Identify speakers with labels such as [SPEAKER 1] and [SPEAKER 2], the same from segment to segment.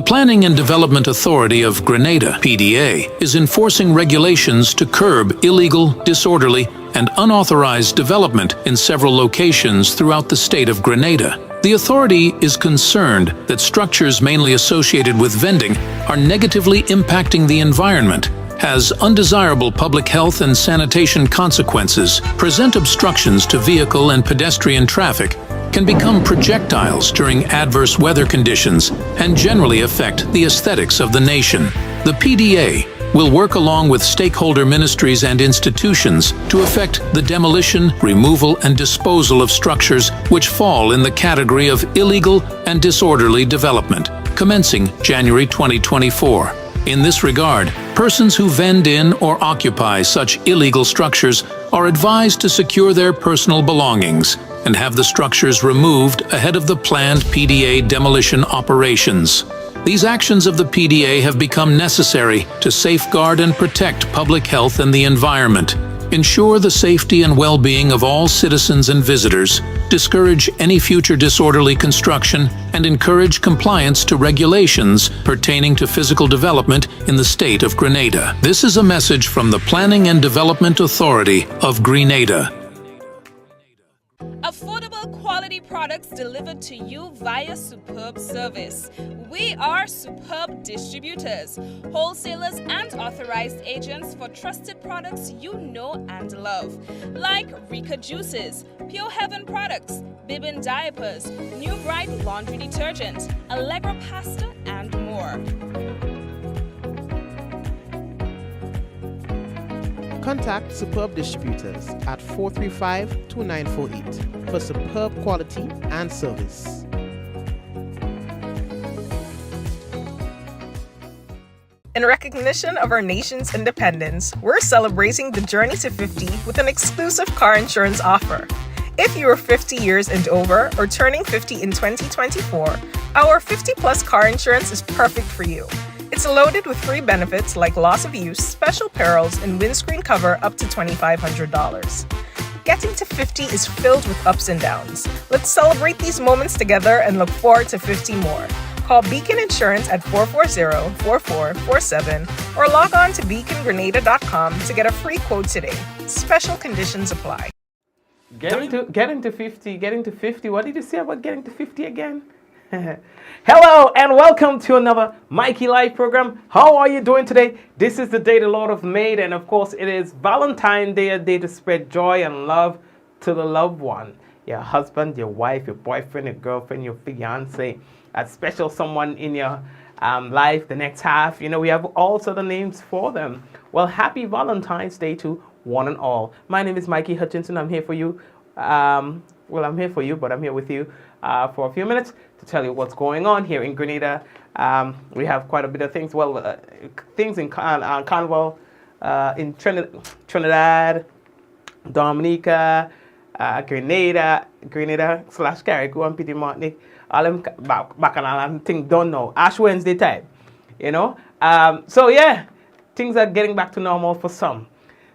[SPEAKER 1] Planning and Development Authority of Grenada, PDA, is enforcing regulations to curb illegal, disorderly, and unauthorized development in several locations throughout the state of Grenada. The authority is concerned that structures mainly associated with vending are negatively impacting the environment, has undesirable public health and sanitation consequences, present obstructions to vehicle and pedestrian traffic, can become projectiles during adverse weather conditions, and generally affect the aesthetics of the nation. The PDA will work along with stakeholder ministries and institutions to effect the demolition, removal, and disposal of structures which fall in the category of illegal and disorderly development, commencing January 2024. In this regard, persons who vend in or occupy such illegal structures are advised to secure their personal belongings and have the structures removed ahead of the planned PDA demolition operations. These actions of the PDA have become necessary to safeguard and protect public health and the environment, ensure the safety and well-being of all citizens and visitors, discourage any future disorderly construction, and encourage compliance to regulations pertaining to physical development in the state of Grenada. This is a message from the Planning and Development Authority of Grenada.
[SPEAKER 2] Affordable quality products delivered to you via Superb Service. We are Superb Distributors, wholesalers and authorized agents for trusted products you know and love, like Rika Juices, Pure Heaven products, Bibbin diapers, New Bright laundry detergent, Allegra pasta, and more.
[SPEAKER 3] Contact Superb Distributors at 435-2948 for superb quality and service.
[SPEAKER 4] In recognition of our nation's independence, we're celebrating the journey to 50 with an exclusive car insurance offer. If you are 50 years and over or turning 50 in 2024, our 50-plus car insurance is perfect for you. It's loaded with free benefits like loss of use, special perils, and windscreen cover up to $2,500. Getting to 50 is filled with ups and downs. Let's celebrate these moments together and look forward to 50 more. Call Beacon Insurance at 440-4447 or log on to beacongrenada.com to get a free quote today. Special conditions apply.
[SPEAKER 5] Getting to 50. What did you say about getting to 50 again? Hello and welcome to another Mikey Live program. How are you doing today? This is the day the Lord have made, and of course it is Valentine's Day, a day to spread joy and love to the loved one. Your husband, your wife, your boyfriend, your girlfriend, your fiance, a special someone in your life, the next half. You know, we have all sort of names for them. Well, happy Valentine's Day to one and all. My name is Mikey Hutchinson. I'm here for you. I'm here for you, but I'm here with you for a few minutes to tell you what's going on here in Grenada. We have quite a bit of things. Well, things in Carnival, in Trinidad, Dominica, Grenada/Carriacou and Petit Martinique. All them bacchanal and things done now. Ash Wednesday time, you know. So yeah, things are getting back to normal for some.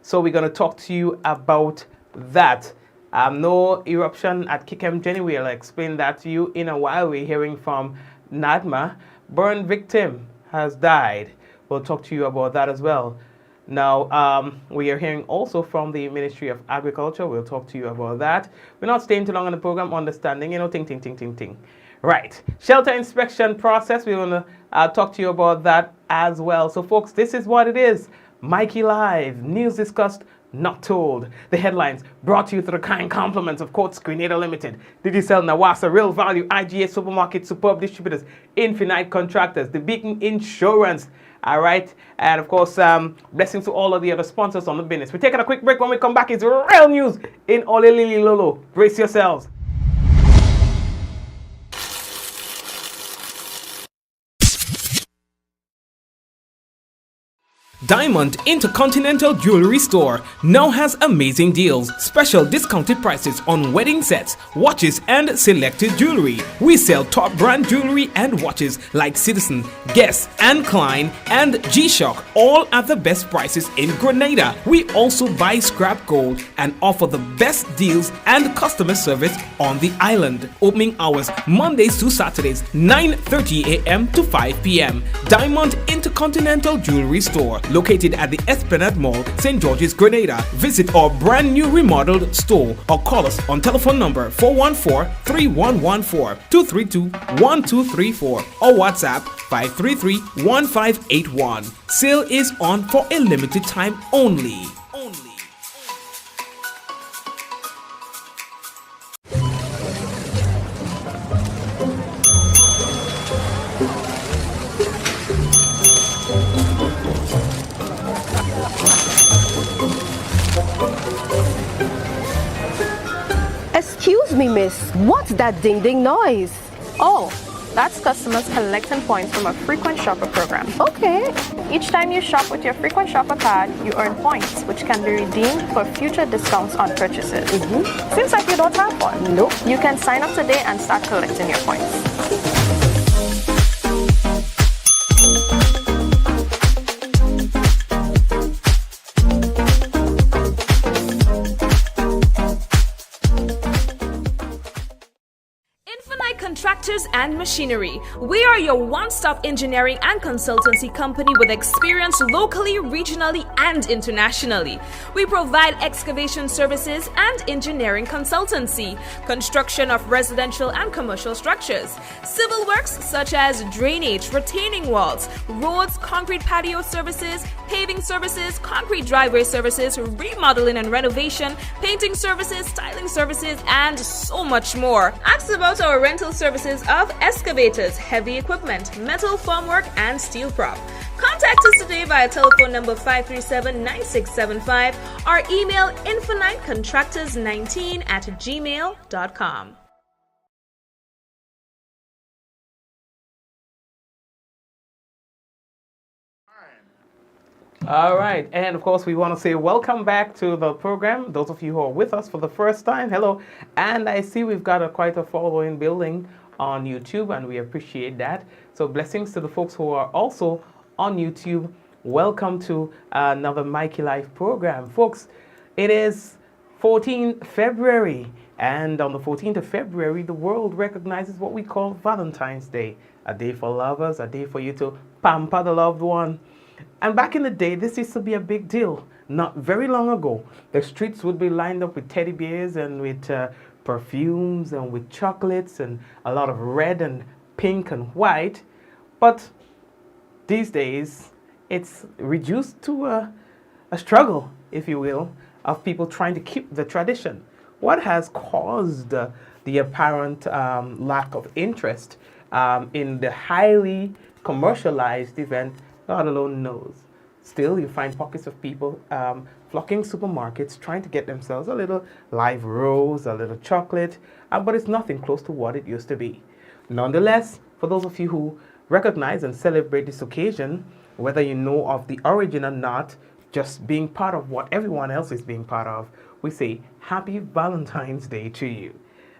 [SPEAKER 5] So we're going to talk to you about that. No eruption at Kikem Jenny. We'll explain that to you in a while. We're hearing from Nadma. Burn victim has died. We'll talk to you about that as well. Now, we are hearing also from the Ministry of Agriculture. We'll talk to you about that. We're not staying too long on the program. Understanding, you know, ting. Right. Shelter inspection process. We're going to talk to you about that as well. So, folks, this is what it is. Mikey Live. News discussed, not told. The headlines brought to you through the kind compliments of Courts Grenada Limited, Digicel Nawasa, Real Value, IGA Supermarket, Superb Distributors, Infinite Contractors, The Beacon Insurance. All right. And of course, blessings to all of the other sponsors on the business. We're taking a quick break. When we come back, it's real news in Olelili Lolo. Brace yourselves.
[SPEAKER 6] Diamond Intercontinental Jewelry Store now has amazing deals, special discounted prices on wedding sets, watches, and selected jewelry. We sell top brand jewelry and watches like Citizen, Guess, and Klein, and G-Shock, all at the best prices in Grenada. We also buy scrap gold and offer the best deals and customer service on the island. Opening hours Mondays to Saturdays, 9:30 a.m. to 5 p.m. Diamond Intercontinental Jewelry Store, located at the Esplanade Mall, St. George's, Grenada. Visit our brand new remodeled store or call us on telephone number 414-3114, 232-1234 or WhatsApp 533-1581. Sale is on for a limited time only.
[SPEAKER 7] Excuse me, miss. What's that ding-ding noise?
[SPEAKER 8] Oh, that's customers collecting points from a frequent shopper program.
[SPEAKER 7] Okay.
[SPEAKER 8] Each time you shop with your frequent shopper card, you earn points, which can be redeemed for future discounts on purchases. Seems like you don't have one.
[SPEAKER 7] Nope.
[SPEAKER 8] You can sign up today and start collecting your points.
[SPEAKER 2] Contractors and Machinery. We are your one-stop engineering and consultancy company with experience locally, regionally, and internationally. We provide excavation services and engineering consultancy, construction of residential and commercial structures, civil works such as drainage, retaining walls, roads, concrete patio services, paving services, concrete driveway services, remodeling and renovation, painting services, styling services, and so much more. Ask about our rental services of excavators, heavy equipment, metal formwork, and steel prop. Contact us today via telephone number 537-9675 or email infinitecontractors19@gmail.com.
[SPEAKER 5] All right, and of course we want to say welcome back to the program. Those of you who are with us for the first time, hello. And I see we've got quite a following building on YouTube, and we appreciate that. So blessings to the folks who are also on YouTube. Welcome to another Mikey Life program. Folks, it is 14th February, and on the 14th of February, the world recognizes what we call Valentine's Day, a day for lovers, a day for you to pamper the loved one. And back in the day, this used to be a big deal. Not very long ago, the streets would be lined up with teddy bears and with perfumes and with chocolates and a lot of red and pink and white. But these days, it's reduced to a struggle, if you will, of people trying to keep the tradition. What has caused the apparent lack of interest in the highly commercialized event? God alone knows. Still, you find pockets of people flocking supermarkets trying to get themselves a little live rose, a little chocolate, but it's nothing close to what it used to be. Nonetheless, for those of you who recognize and celebrate this occasion, whether you know of the origin or not, just being part of what everyone else is being part of, we say Happy Valentine's Day to you.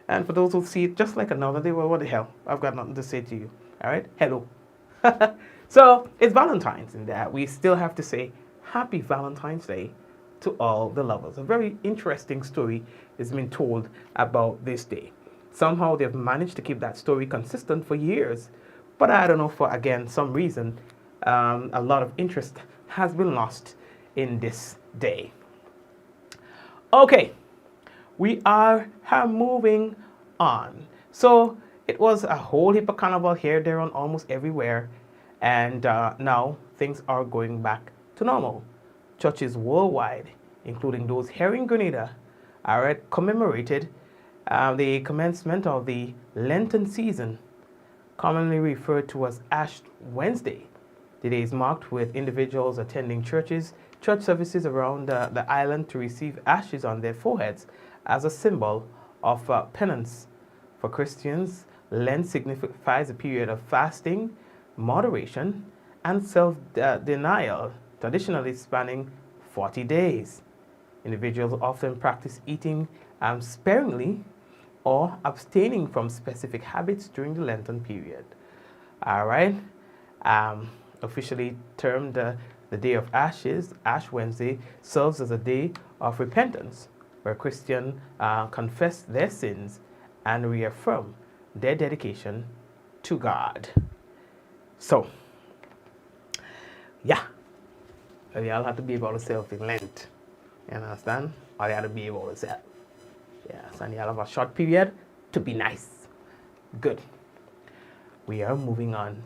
[SPEAKER 5] And for those who see it just like another day, well, what the hell? I've got nothing to say to you. All right? Hello. So it's Valentine's, in that we still have to say Happy Valentine's Day to all the lovers. A very interesting story has been told about this day. Somehow they've managed to keep that story consistent for years, but I don't know, for again some reason, a lot of interest has been lost in this day. Okay, we are moving on. So it was a whole heap of carnival here, there, and almost everywhere. And now things are going back to normal. Churches worldwide, including those here in Grenada, are commemorated the commencement of the Lenten season, commonly referred to as Ash Wednesday. The day is marked with individuals attending church services around the island to receive ashes on their foreheads as a symbol of penance. For Christians, Lent signifies a period of fasting, moderation, and self-denial traditionally spanning 40 days. Individuals often practice eating sparingly or abstaining from specific habits during the Lenten period. All right. Officially termed the Day of Ashes, Ash Wednesday serves as a day of repentance where Christians confess their sins and reaffirm their dedication to God. So, yeah, we all have to be able to serve in Lent. You understand? Or you have to be able to serve. Yes, and you have a short period to be nice. Good. We are moving on.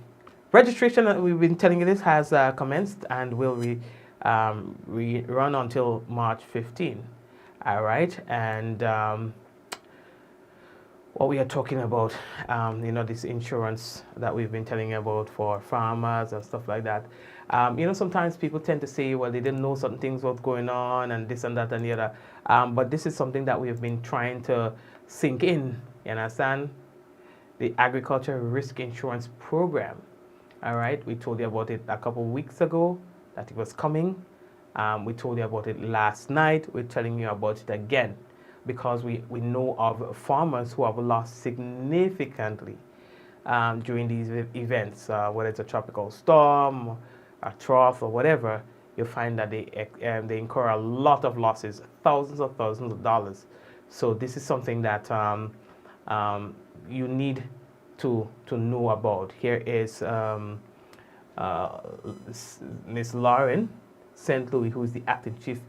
[SPEAKER 5] Registration, we've been telling you this, has commenced and will run until March 15. All right, and what we are talking about, this insurance that we've been telling you about for farmers and stuff like that. Sometimes people tend to say, well, they didn't know certain things was going on and this and that and the other. But this is something that we've been trying to sink in, you understand? The Agriculture Risk Insurance Program. All right, we told you about it a couple of weeks ago, that it was coming. We told you about it last night. We're telling you about it again because we know of farmers who have lost significantly during these events, whether it's a tropical storm, a trough, or whatever. You find that they incur a lot of losses, thousands of dollars. So this is something that you need to know about. Here is Ms. Lauren St. Louis, who is the acting chief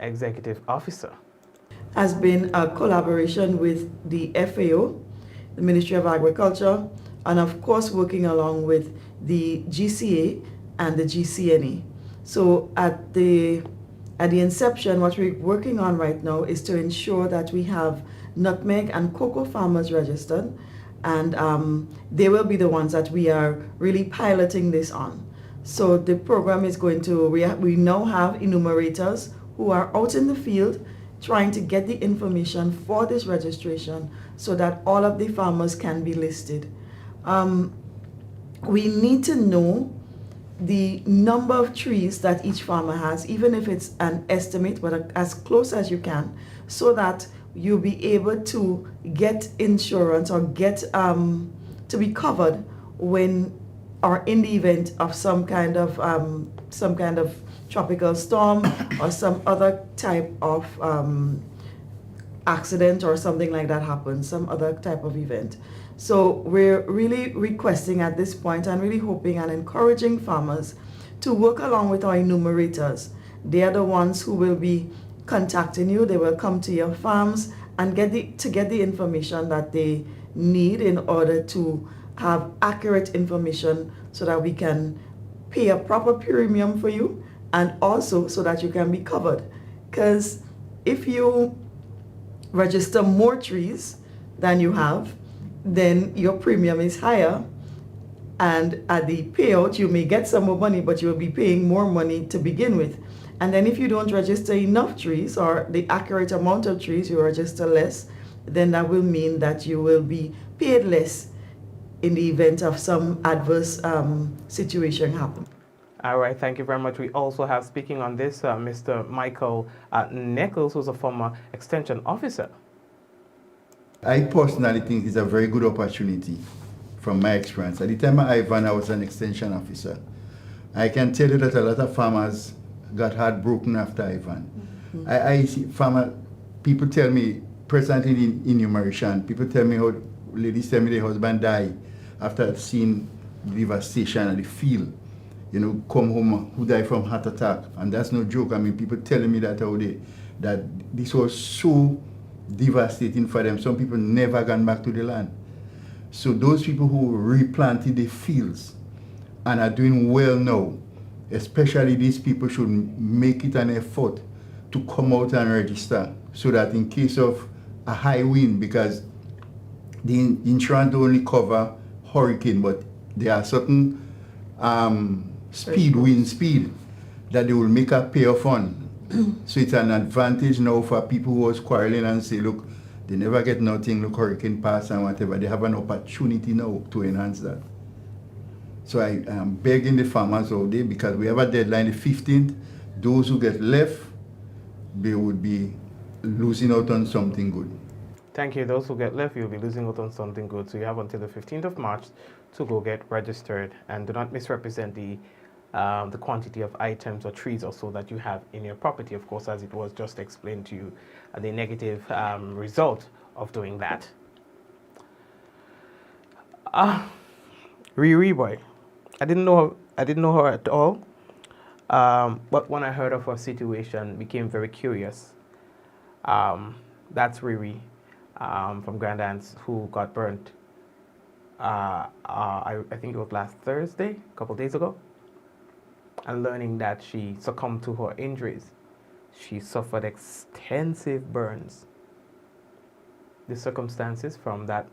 [SPEAKER 5] executive officer.
[SPEAKER 9] Has been a collaboration with the FAO, the Ministry of Agriculture, and of course working along with the GCA and the GCNE. So at the inception, what we're working on right now is to ensure that we have nutmeg and cocoa farmers registered, and they will be the ones that we are really piloting this on. So the program is going to, we now have enumerators who are out in the field trying to get the information for this registration so that all of the farmers can be listed. We need to know the number of trees that each farmer has, even if it's an estimate, but as close as you can, so that you'll be able to get insurance or get to be covered when or in the event of some kind of tropical storm or some other type of accident or something like that happens, some other type of event. So we're really requesting at this point and really hoping and encouraging farmers to work along with our enumerators. They are the ones who will be contacting you. They will come to your farms and get the information that they need in order to have accurate information so that we can pay a proper premium for you and also so that you can be covered. Because if you register more trees than you have, then your premium is higher, and at the payout you may get some more money, but you will be paying more money to begin with. And then if you don't register enough trees or the accurate amount of trees, you register less, then that will mean that you will be paid less in the event of some adverse situation happen.
[SPEAKER 5] All right, thank you very much. We also have, speaking on this, Mr. Michael Nichols, who's a former extension officer.
[SPEAKER 10] I personally think it's a very good opportunity from my experience. At the time of Ivan, I was an extension officer. I can tell you that a lot of farmers got heartbroken after Ivan. Mm-hmm. I see people tell me, present in enumeration, people tell me how, ladies tell me their husband died after seeing the devastation of the field. Come home, who died from heart attack. And that's no joke. I mean, people telling me that that this was so devastating for them. Some people never gone back to the land. So those people who replanted the fields and are doing well now, especially these people should make it an effort to come out and register so that in case of a high wind, because the insurance don't only cover hurricane, but there are certain wind speed that they will make a payoff on. So it's an advantage now for people who was quarreling and say, look, they never get nothing, look, hurricane pass and whatever. They have an opportunity now to enhance that. So I am begging the farmers out there, because we have a deadline the 15th. Those who get left, they would be losing out on something good.
[SPEAKER 5] Thank you. Those who get left, you'll be losing out on something good. So you have until the 15th of March to go get registered, and do not misrepresent the quantity of items or trees or so that you have in your property, of course, as it was just explained to you, the negative result of doing that. Riri boy, I didn't know her at all, but when I heard of her situation, became very curious. That's Riri from Grand Anse, who got burnt. I think it was last Thursday, a couple days ago, and learning that she succumbed to her injuries. She suffered extensive burns. The circumstances from that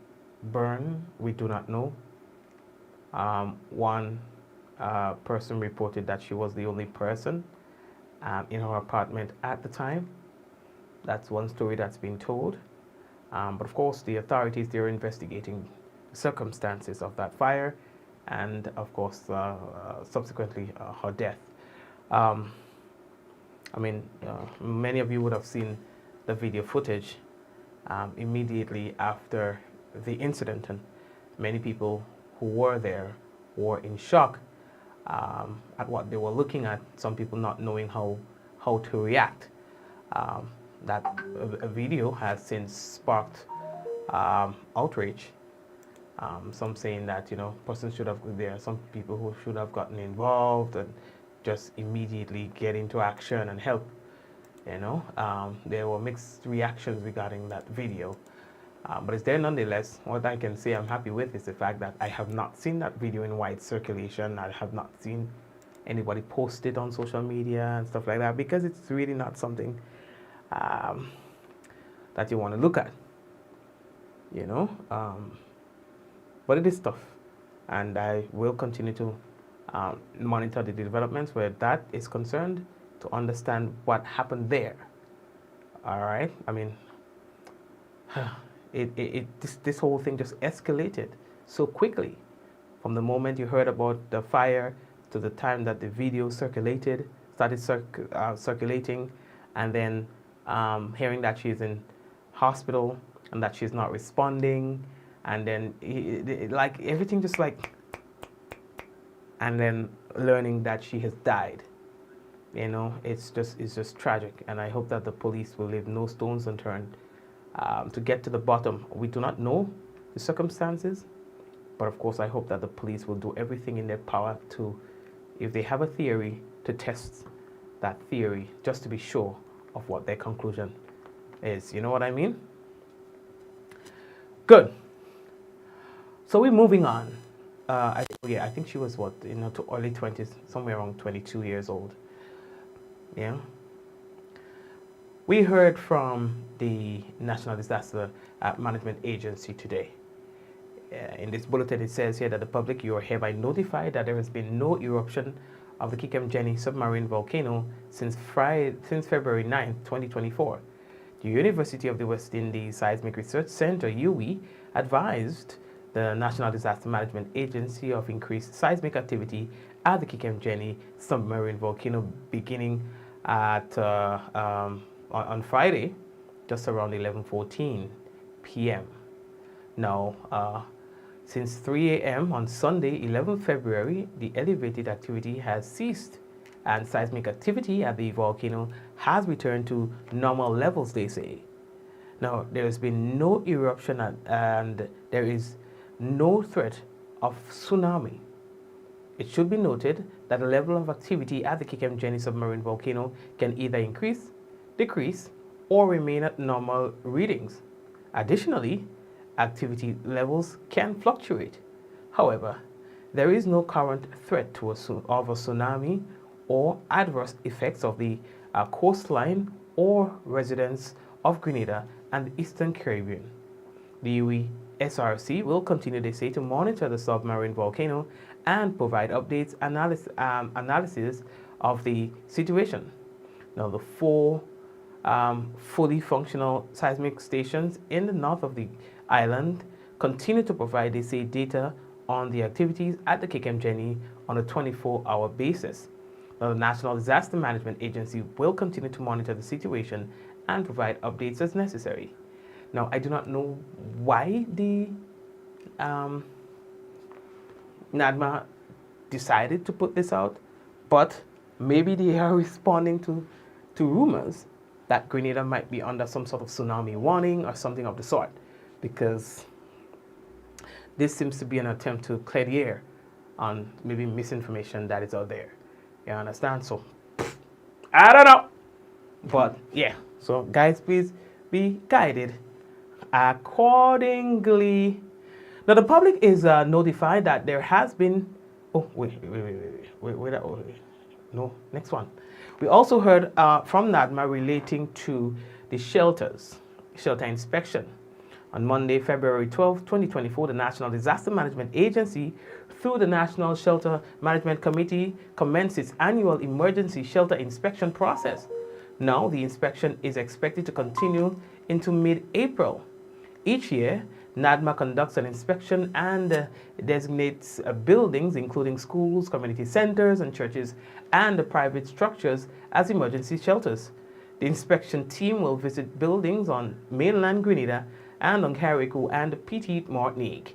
[SPEAKER 5] burn, we do not know. One person reported that she was the only person in her apartment at the time. That's one story that's been told. But of course, the authorities, they're investigating the circumstances of that fire and, of course, subsequently her death. Many of you would have seen the video footage immediately after the incident, and many people who were there were in shock at what they were looking at, some people not knowing how to react. That a video has since sparked outrage. Some saying that, persons should have, there are some people who should have gotten involved and just immediately get into action and help. There were mixed reactions regarding that video. But it's there nonetheless. What I can say I'm happy with is the fact that I have not seen that video in wide circulation. I have not seen anybody post it on social media and stuff like that, because it's really not something that you want to look at, but it is tough, and I will continue to monitor the developments where that is concerned to understand what happened there. All right, this whole thing just escalated so quickly from the moment you heard about the fire to the time that the video started circulating, and then hearing that she's in hospital and that she's not responding, and then everything just and then learning that she has died. It's just tragic, and I hope that the police will leave no stones unturned to get to the bottom. We do not know the circumstances, but of course I hope that the police will do everything in their power to, if they have a theory, to test that theory just to be sure of what their conclusion is. You know what I mean? Good. So we're moving on. I think she was to early 20s, somewhere around 22 years old. Yeah. We heard from the National Disaster Management Agency today. In this bulletin, it says here that the public, you are hereby notified that there has been no eruption of the Kikem-Jenny submarine volcano since February 9, 2024. The University of the West Indies Seismic Research Center, UWI, advised the National Disaster Management Agency of increased seismic activity at the Kikem-Jenny submarine volcano beginning at on Friday, just around 11:14 p.m. Now, since 3 a.m. on Sunday, 11 February, the elevated activity has ceased, and seismic activity at the volcano has returned to normal levels, they say. Now, there has been no eruption and there is no threat of tsunami. It should be noted that the level of activity at the Kikem-Jenny submarine volcano can either increase, decrease, or remain at normal readings. Additionally, activity levels can fluctuate. However, there is no current threat of a tsunami or adverse effects of the coastline or residents of Grenada and the Eastern Caribbean. The UWI SRC will continue, they say, to monitor the submarine volcano and provide updates, analysis of the situation. Now, the four fully functional seismic stations in the north of the island continue to provide, they say, data on the activities at the KKM on a 24-hour basis. Now, the National Disaster Management Agency will continue to monitor the situation and provide updates as necessary. Now, I do not know why the NADMA decided to put this out, but maybe they are responding to rumors that Grenada might be under some sort of tsunami warning or something of the sort, because this seems to be an attempt to clear the air on maybe misinformation that is out there. You understand? So, I don't know. But yeah, so guys, please be guided accordingly. Now, the public is notified that there has been. Oh, wait. No, next one. We also heard from NADMA relating to the shelter inspection. On Monday, February 12, 2024, the National Disaster Management Agency, through the National Shelter Management Committee, commenced its annual emergency shelter inspection process. Now, the inspection is expected to continue into mid-April. Each year, NADMA conducts an inspection and designates buildings, including schools, community centers, and churches, and private structures as emergency shelters. The inspection team will visit buildings on mainland Grenada and on Carriacou and Petite Martinique.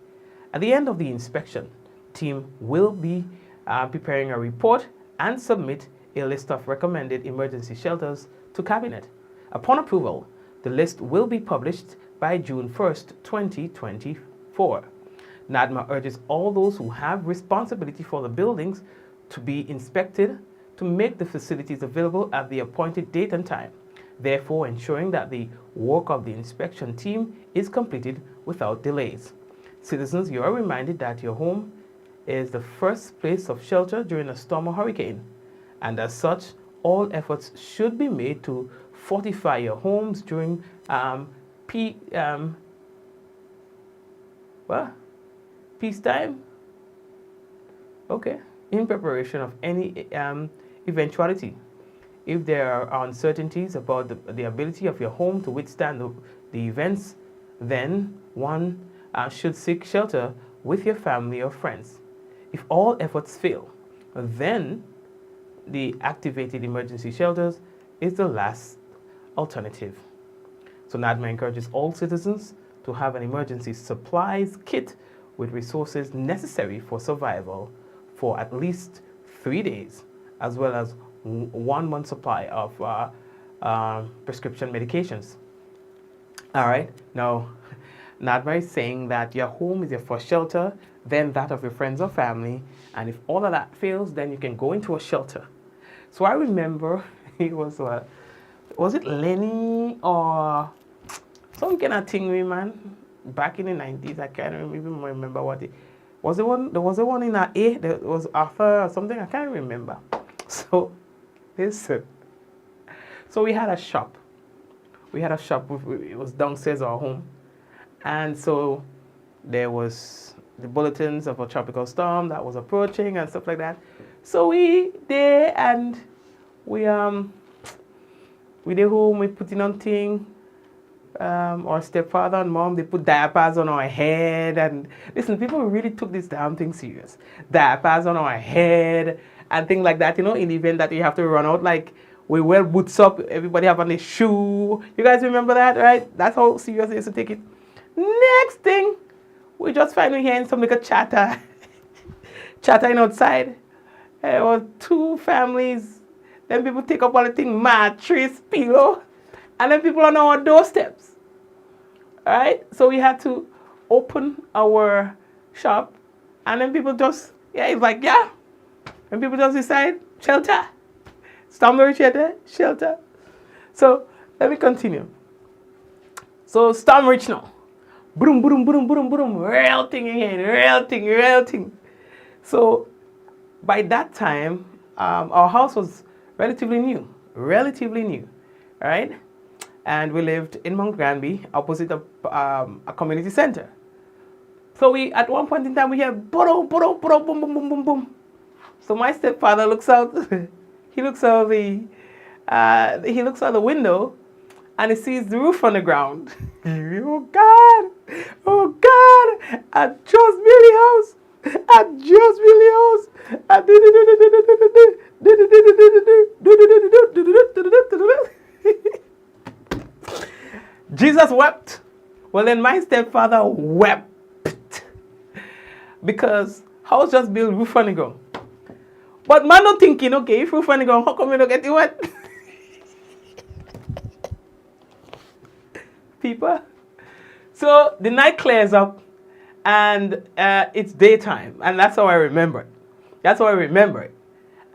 [SPEAKER 5] At the end of the inspection, the team will be preparing a report and submit a list of recommended emergency shelters to Cabinet. Upon approval, the list will be published by June 1st, 2024. NADMA urges all those who have responsibility for the buildings to be inspected to make the facilities available at the appointed date and time, therefore ensuring that the work of the inspection team is completed without delays. Citizens, you are reminded that your home is the first place of shelter during a storm or hurricane, and as such, all efforts should be made to fortify your homes during peacetime? Okay. In preparation of any eventuality. If there are uncertainties about the ability of your home to withstand the events, then one should seek shelter with your family or friends. If all efforts fail, then the activated emergency shelters is the last alternative. So NADMA encourages all citizens to have an emergency supplies kit with resources necessary for survival for at least 3 days, as well as 1 month supply of prescription medications. All right, now NADMA is saying that your home is your first shelter, then that of your friends or family, and if all of that fails, then you can go into a shelter. So I remember it was it Lenny or some kind of thing, man, back in the 90s. I can't even remember what it was. There was the one in A that was Arthur or something. I can't remember. So listen. So we had a shop. It was downstairs our home, and so there was the bulletins of a tropical storm that was approaching and stuff like that. So we there and we there home, we putting on thing. Our stepfather and mom, they put diapers on our head, and listen, people really took this damn thing serious. Diapers on our head and things like that, you know, in the event that you have to run out, like we wear boots up, everybody have on a shoe. You guys remember that, right? That's how serious they used to take it. Next thing, we just finally hearing some little chatter, chattering outside. There was 2 families. Then people take up all the thing, mattress, pillow, and then people on our doorsteps. All right, so we had to open our shop, and then people just, it's like, and people just decide, shelter. Storm shelter. So let me continue. So storm reach now. Boom, boom, boom, boom, boom. Real thing again. Real thing. So by that time, our house was relatively new. All right? And we lived in Mount Granby, opposite a community center. So at one point in time, we hear boom, boom, boom, boom, boom, boom, boom. So my stepfather looks out. He looks out the window, and he sees the roof on the ground. Oh God! I just built the house. And just Williams. Jesus wept. Well, then my stepfather wept. Because house just built roof on the ground. But man not thinking, okay, if roof on the ground, how come you don't get it wet? People. So the night clears up and it's daytime. And that's how I remember it. That's how I remember it.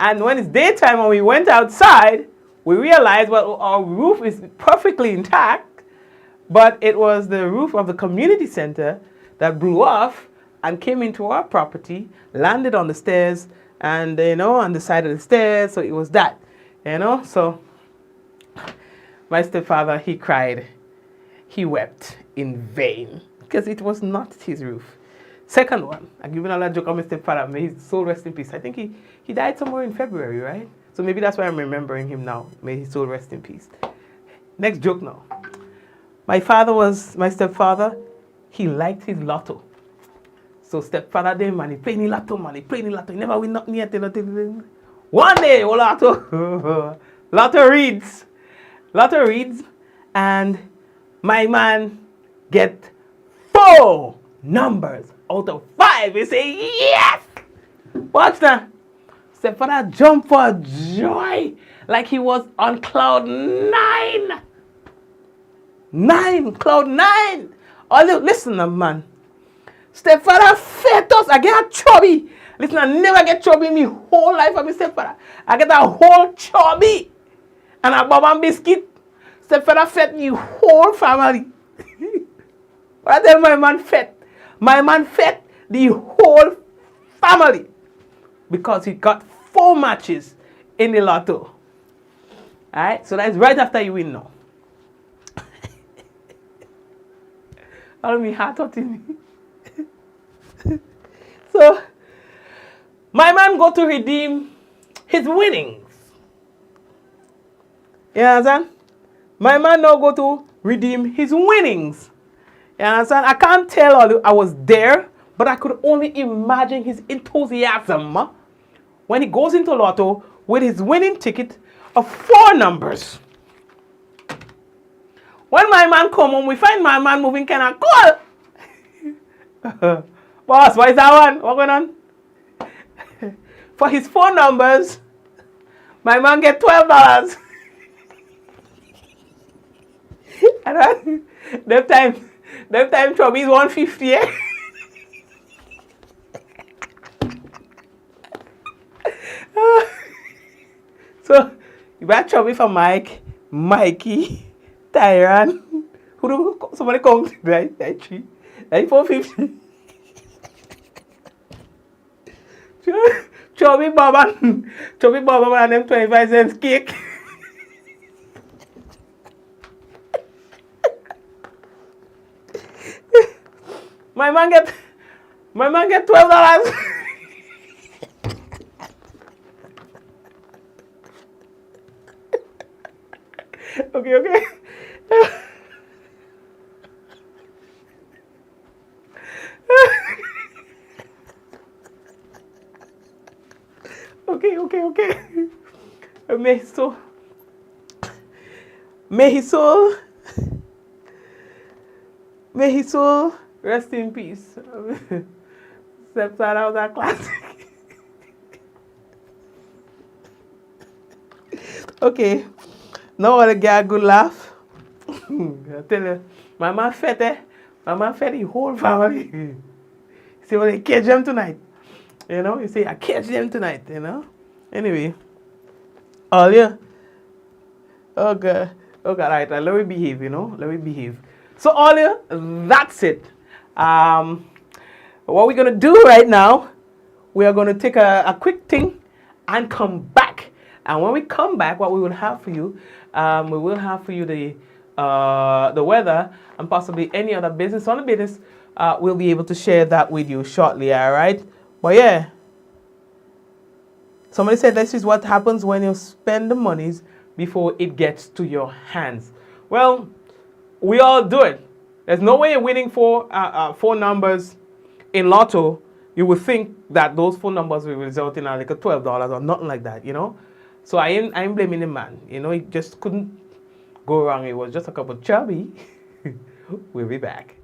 [SPEAKER 5] And when it's daytime, when we went outside, we realized, well, our roof is perfectly intact, but it was the roof of the community center that blew off and came into our property, landed on the stairs, and, on the side of the stairs. So it was that, So my stepfather, he cried. He wept in vain because it was not his roof. Second one, I'm giving another joke on my stepfather. May his soul rest in peace. I think he died somewhere in February, right? So maybe that's why I'm remembering him now. May his soul rest in peace. Next joke now. My stepfather, he liked his lotto. So stepfather then, man, he playing lotto, He never win nothing yet. One day, lotto reads, and my man get 4 numbers out of 5. He say, yes! Watch that. Stepfather jump for joy like he was on cloud 9. Cloud 9. Oh, listen, man. Stepfather fed us. I get a chubby. Listen, I never get chubby in my whole life of my stepfather. I get a whole chubby and a baba biscuit. Stepfather fed me whole family. But I tell my man fed. My man fed the whole family because he got 4 matches in the lotto. Alright, so that's right after you win now. All me heart hurting me. So, my man go to redeem his winnings. You understand? My man now go to redeem his winnings. You understand? I can't tell all you I was there, but I could only imagine his enthusiasm when he goes into lotto with his winning ticket of 4 numbers. When my man come home, we find my man moving kind of cool. Boss, what is that one? What going on? For his 4 numbers, my man get $12. And that time Chubby's 150. Yeah? So you buy Chubby for Mike, Mikey, Tyran. Who do somebody come right? That 3, that 450. Chubby Baba and them 25 cents cake. My man get $12. Okay. Okay. May his soul rest in peace. Stepfather was a classic. Okay. Now I get a good laugh. I tell you, my man fed the whole family. He said, well, I catch them tonight. You say, I catch them tonight, Anyway. All you. Oh God, right. Let me behave, Let me behave. So all you, that's it. What we're going to do right now, we are going to take a quick thing and come back. And when we come back, what we will have for you, we will have for you the weather and possibly any other business on the business. We'll be able to share that with you shortly, all right? But yeah, somebody said this is what happens when you spend the monies before it gets to your hands. Well, we all do it. There's no way you're winning 4 numbers in lotto. you would think that those phone numbers will result in like a $12 or nothing like that, you know. So I ain't blaming the man, you know. He just couldn't go wrong. It was just a couple chubby. We'll be back.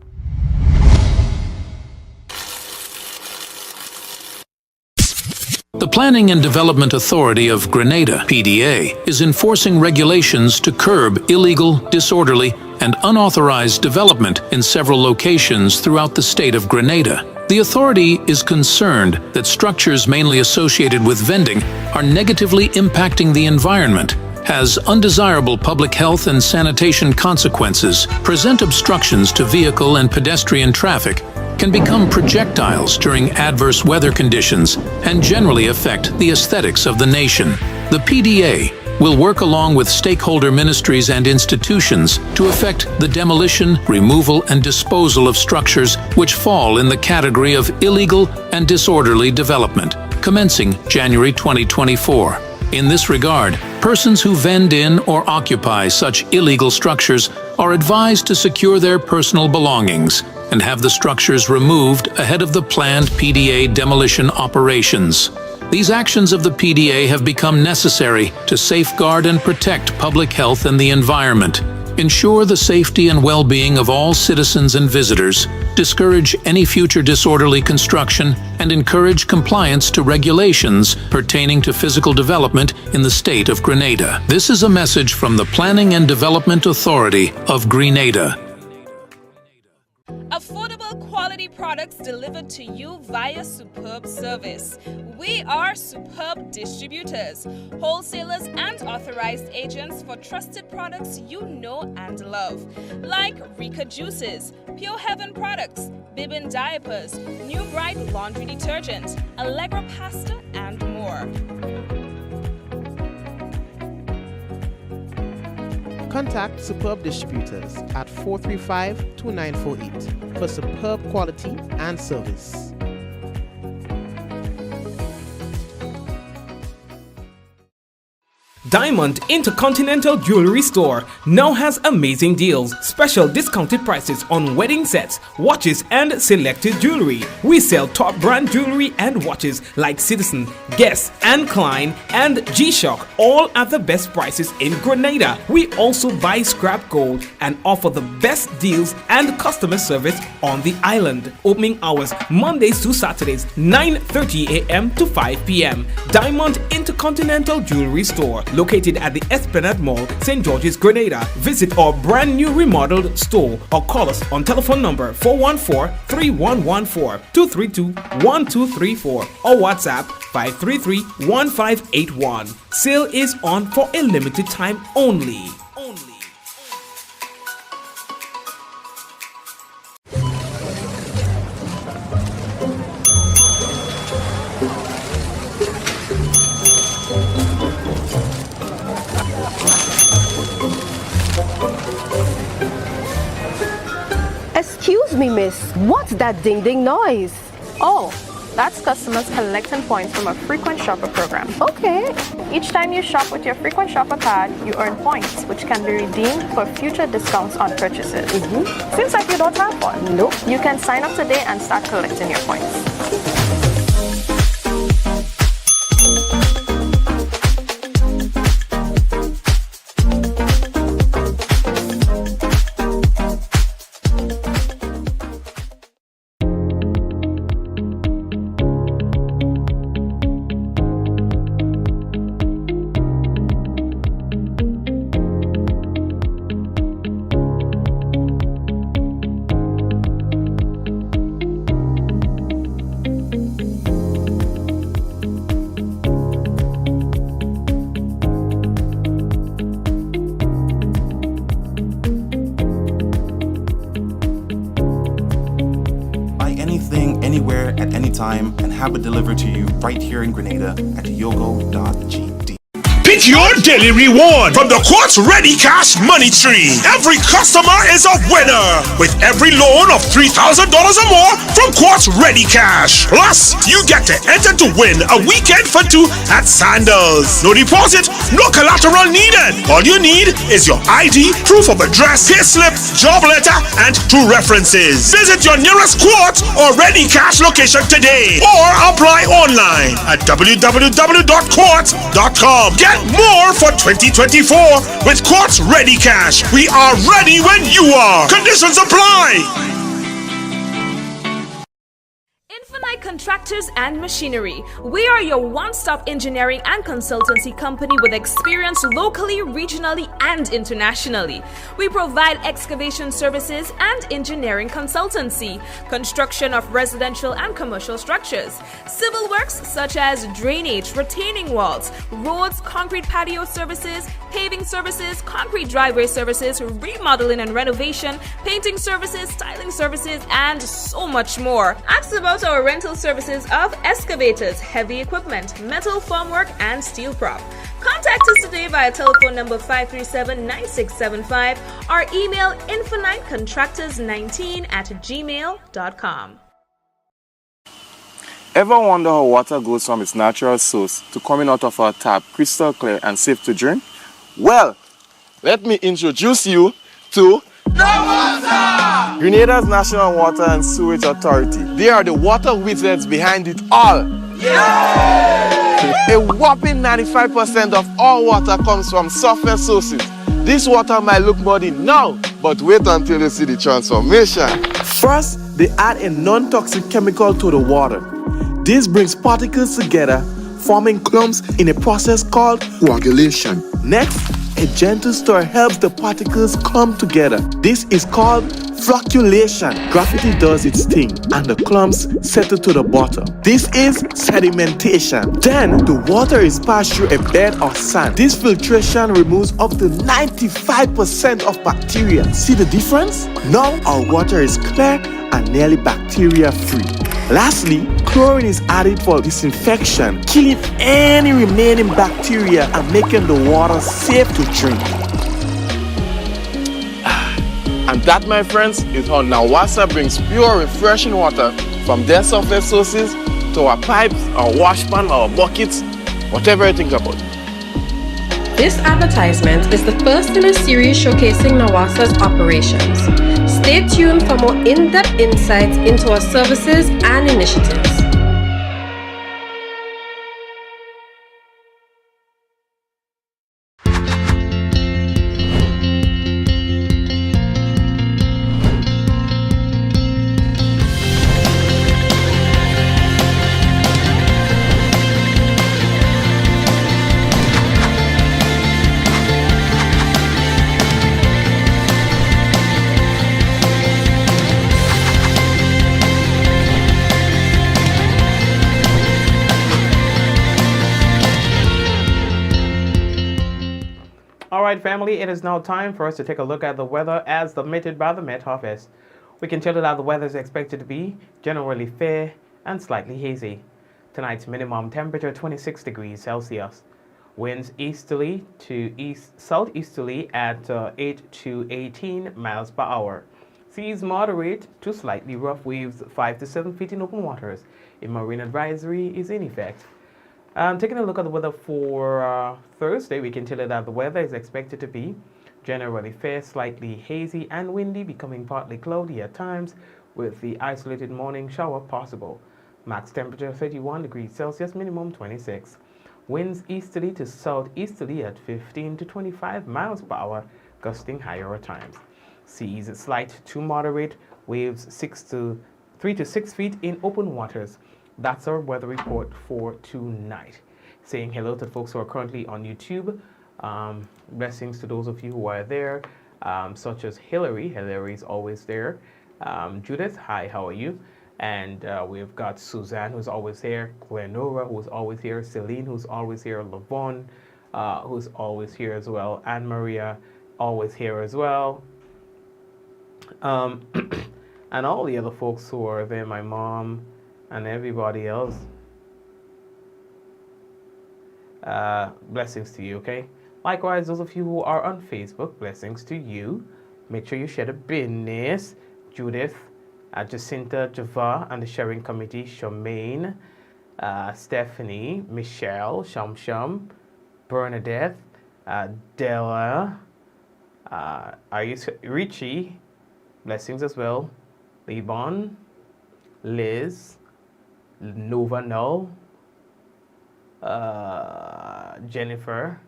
[SPEAKER 1] The Planning and Development Authority of Grenada, PDA, is enforcing regulations to curb illegal, disorderly, and unauthorized development in several locations throughout the state of Grenada. The authority is concerned that structures mainly associated with vending are negatively impacting the environment, has undesirable public health and sanitation consequences, present obstructions to vehicle and pedestrian traffic, can become projectiles during adverse weather conditions, and generally affect the aesthetics of the nation. The PDA will work along with stakeholder ministries and institutions to effect the demolition, removal, and disposal of structures which fall in the category of illegal and disorderly development, commencing January 2024. In this regard, persons who vend in or occupy such illegal structures are advised to secure their personal belongings and have the structures removed ahead of the planned PDA demolition operations. These actions of the PDA have become necessary to safeguard and protect public health and the environment, ensure the safety and well-being of all citizens and visitors, discourage any future disorderly construction, and encourage compliance to regulations pertaining to physical development in the state of Grenada. This is a message from the Planning and Development Authority of Grenada.
[SPEAKER 2] Affordable quality products delivered to you via Superb Service. We are Superb Distributors, wholesalers and authorized agents for trusted products you know and love, like Rika Juices, Pure Heaven products, Bibin diapers, New Bright laundry detergent, Allegra pasta, and more.
[SPEAKER 3] Contact Superb Distributors at 435-2948 for superb quality and service.
[SPEAKER 6] Diamond Intercontinental Jewelry Store now has amazing deals, special discounted prices on wedding sets, watches, and selected jewelry. We sell top brand jewelry and watches like Citizen, Guess, and Klein, and G-Shock, all at the best prices in Grenada. We also buy scrap gold and offer the best deals and customer service on the island. Opening hours Mondays to Saturdays, 9:30 a.m. to 5 p.m. Diamond Intercontinental Jewelry Store, located at the Esplanade Mall, St. George's, Grenada. Visit our brand new remodeled store or call us on telephone number 414-3114, 232-1234 or WhatsApp 533-1581. Sale is on for a limited time only.
[SPEAKER 7] Excuse me, miss. What's that ding-ding noise?
[SPEAKER 8] Oh, that's customers collecting points from a frequent shopper program.
[SPEAKER 7] Okay.
[SPEAKER 8] Each time you shop with your frequent shopper card, you earn points, which can be redeemed for future discounts on purchases. Seems like you don't have one.
[SPEAKER 7] Nope.
[SPEAKER 8] You can sign up today and start collecting your points.
[SPEAKER 11] Anywhere at any time and have it delivered to you right here in Grenada at yogo.gd.
[SPEAKER 12] Pitch
[SPEAKER 11] Secure daily reward from the Quartz Ready Cash Money Tree. Every customer is a winner with every loan of $3,000 or more from Quartz Ready Cash. Plus, you get to enter to win a weekend for two at Sandals. No deposit, no collateral needed. All you need is your ID, proof of address, payslip, job letter, and 2 references. Visit your nearest Quartz or Ready Cash location today or apply online at www.quartz.com. Get more for 2024 with Quartz Ready Cash. We are ready when you are. Conditions apply.
[SPEAKER 2] Infinite Contractors and Machinery. We are your one-stop engineering and consultancy company with experience locally, regionally, and internationally. We provide excavation services and engineering consultancy, construction of residential and commercial structures, civil works such as drainage, retaining walls, roads, concrete patio services, paving services, concrete driveway services, remodeling and renovation, painting services, styling services, and so much more. Ask about our rental services of excavators, heavy equipment, metal formwork, and steel prop. Contact us today via telephone number 537-9675 or email infinitecontractors19@gmail.com.
[SPEAKER 12] Ever wonder how water goes from its natural source to coming out of our tap crystal clear and safe to drink? Well, let me introduce you to Grenada's National Water and Sewage Authority. They are the water wizards behind it all. A whopping 95% of all water comes from surface sources. This water might look muddy now, but wait until you see the transformation.
[SPEAKER 13] First, they add a non-toxic chemical to the water. This brings particles together, forming clumps in a process called coagulation. Next, a gentle stir helps the particles come together. This is called flocculation. Gravity does its thing and the clumps settle to the bottom. This is sedimentation. Then the water is passed through a bed of sand. This filtration removes up to 95% of bacteria. See the difference? Now our water is clear and nearly bacteria free. Lastly, chlorine is added for disinfection, killing any remaining bacteria and making the water safe to drink.
[SPEAKER 12] And that, my friends, is how Nawasa brings pure, refreshing water from their surface sources to our pipes, our washpan, our buckets, whatever you think about.
[SPEAKER 14] This advertisement is the first in a series showcasing Nawasa's operations. Stay tuned for more in-depth insights into our services and initiatives.
[SPEAKER 5] Alright family, it is now time for us to take a look at the weather as submitted by the Met Office. We can tell you that the weather is expected to be generally fair and slightly hazy. Tonight's minimum temperature 26 degrees Celsius. Winds easterly to southeasterly at 8 to 18 miles per hour. Seas moderate to slightly rough, waves 5 to 7 feet in open waters. A marine advisory is in effect. Taking a look at the weather for Thursday, we can tell you that the weather is expected to be generally fair, slightly hazy and windy, becoming partly cloudy at times, with the isolated morning shower possible. Max temperature 31 degrees Celsius, minimum 26. Winds easterly to southeasterly at 15 to 25 miles per hour, gusting higher at times. Seas slight to moderate, waves 3 to 6 feet in open waters. That's our weather report for tonight. Saying hello to folks who are currently on YouTube. Blessings to those of you who are there, such as Hillary. Hillary is always there. Judith, hi, how are you? And we've got Suzanne, who's always here. Glenora, who's always here. Celine, who's always here. Lavon, who's always here as well. Anne Maria, always here as well. And all the other folks who are there, my mom, and everybody else. Blessings to you, okay? Likewise, those of you who are on Facebook, blessings to you. Make sure you share the business. Judith, Jacinta, Java, and the sharing committee, Charmaine, Stephanie, Michelle, Sham, Bernadette, Della, Richie, blessings as well, Lebon, Liz, Nova Null, Jennifer,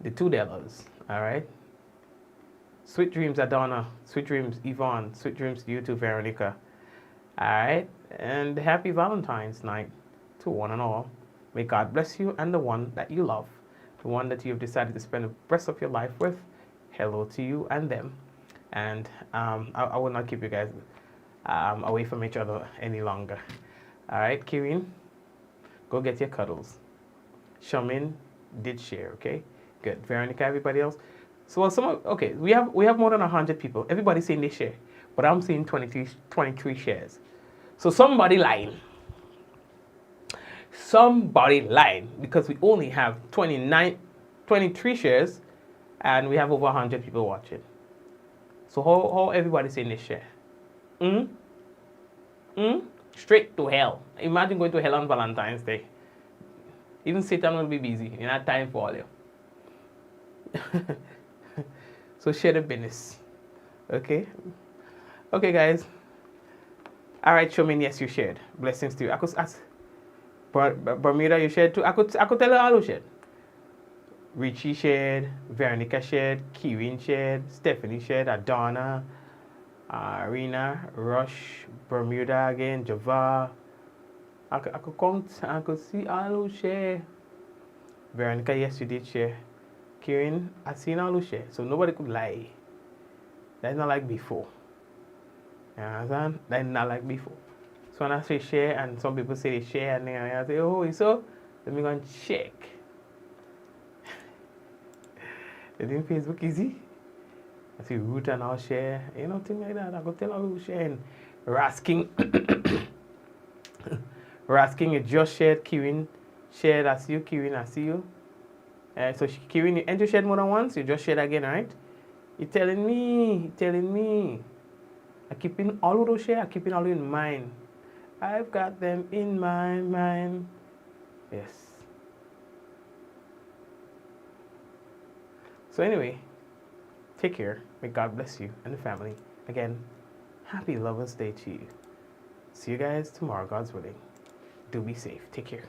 [SPEAKER 5] the two Dellas, all right? Sweet dreams, Adonna. Sweet dreams, Yvonne. Sweet dreams to you too, Veronica. All right? And happy Valentine's night to one and all. May God bless you and the one that you love, the one that you have decided to spend the rest of your life with. Hello to you and them. And I will not keep you guys away from each other any longer. All right, Kirin, go get your cuddles. Shamin did share, okay? Good. Veronica, everybody else? So okay, we have more than 100 people. Everybody's saying they share, but I'm seeing 23 shares. So somebody lying. Somebody lying, because we only have 23 shares, and we have over 100 people watching. So how everybody saying they share? Straight to hell. Imagine going to hell on Valentine's Day. Even Satan will be busy. You have time for all you. So share the business. Okay? Okay, guys. All right, Shomin, yes, you shared. Blessings to you. I could ask Bermuda, you shared too. I could tell you all who shared. Richie shared, Veronica shared, Kirin shared, Stephanie shared, Adonna, Arena, Rush, Bermuda again, Java. I could count, I could see all who share. Veronica, yes, you did share. Kirin, I seen all who share, so nobody could lie. That's not like before. You understand? That's not like before. So when I say share, and some people say they share, and then I say, oh, so let me go and check. You think Facebook easy? I see root and all share, you know, things like that. I go tell all who share. And Rasking, Rasking, you just shared. Kirin shared. I see you, Kirin, I see you. So Kirin, and you shared more than once, you just shared again, right? You're telling me. I keep in all of those shares, I keep in all in mind. I've got them in my mind. Yes. So anyway, take care. May God bless you and the family. Again, happy Lover's Day to you. See you guys tomorrow, God's willing. Do be safe. Take care.